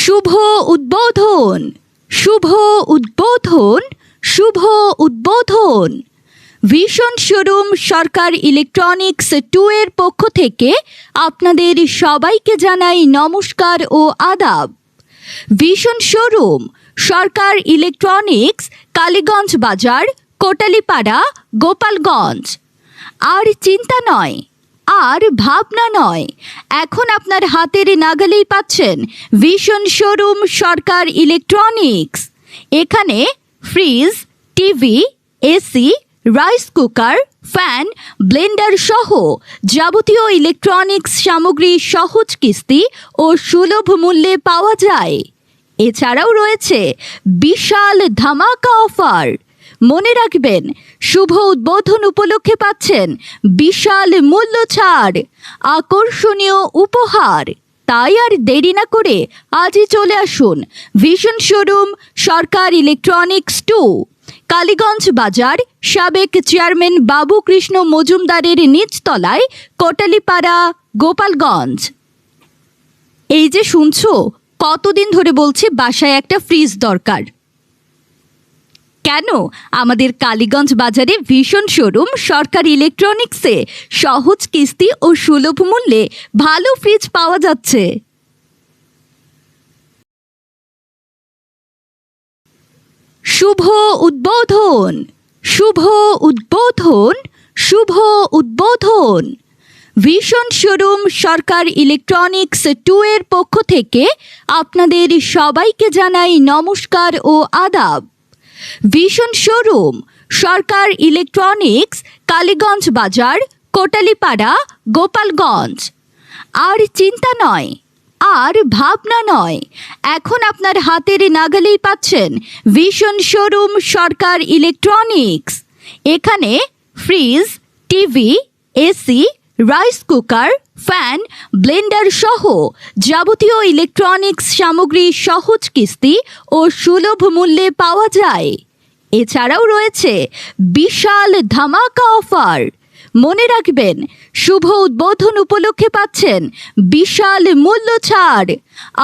শুভ উদ্বোধন, শুভ উদ্বোধন, শুভ উদ্বোধন। ভিশন শোরুম সরকার ইলেকট্রনিক্স 2 এর পক্ষ থেকে আপনাদের সবাইকে জানাই নমস্কার ও আদাব। ভিশন শোরুম সরকার ইলেকট্রনিক্স, কালীগঞ্জ বাজার, কোটালীপাড়া, গোপালগঞ্জ। আর চিন্তা নয়, আর ভাবনা নয়, এখন আপনার হাতের নাগালেই পাচ্ছেন ভিশন শোরুম সরকার ইলেকট্রনিক্স। এখানে fridge, TV, AC, rice cooker, fan, Blender সহ যাবতীয় ইলেকট্রনিক্স সামগ্রী সহজ কিস্তি ও সুলভ মূল্যে পাওয়া যায়। এছাড়াও রয়েছে বিশাল ধামাকা অফার। মনে রাখবেন, শুভ উদ্বোধন উপলক্ষে পাচ্ছেন বিশাল মূল্য ছাড়, আকর্ষণীয় উপহার। তাই আর দেরি না করে আজই চলে আসুন ভিশন শোরুম সরকার ইলেকট্রনিক্স 2, কালীগঞ্জ বাজার, সাবেক চেয়ারম্যান বাবু কৃষ্ণ মজুমদারের নিচতলায়, কোটালীপাড়া, গোপালগঞ্জ। এই যে শুনছো, কতদিন ধরে বলছি বাসায় একটা ফ্রিজ দরকার। কেন? আমাদের কালীগঞ্জ বাজারে ভিশন শোরুম সরকার ইলেকট্রনিক্সে সহজ কিস্তি ও সুলভ মূল্যে ভালো ফ্রিজ পাওয়া যাচ্ছে। শুভ উদ্বোধন, শুভ উদ্বোধন, শুভ উদ্বোধন। ভিশন শোরুম সরকার ইলেকট্রনিক্স 2 এর পক্ষ থেকে আপনাদের সবাইকে জানাই নমস্কার ও আদাব। ভিশন শোরুম সরকার ইলেকট্রনিক্স, কালীগঞ্জ বাজার, কোটালীপাড়া, গোপালগঞ্জ। আর চিন্তা নয়, আর ভাবনা নয়, এখন আপনার হাতের নাগালেই পাচ্ছেন ভিশন শোরুম সরকার ইলেকট্রনিক্স। এখানে fridge, TV, AC, rice cooker, fan, Blender সহ যাবতীয় ইলেকট্রনিক্স সামগ্রী সহজ কিস্তি ও সুলভ মূল্যে পাওয়া যায়। এছাড়াও রয়েছে বিশাল ধামাকা অফার। মনে রাখবেন, শুভ উদ্বোধন উপলক্ষে পাচ্ছেন বিশাল মূল্য ছাড়।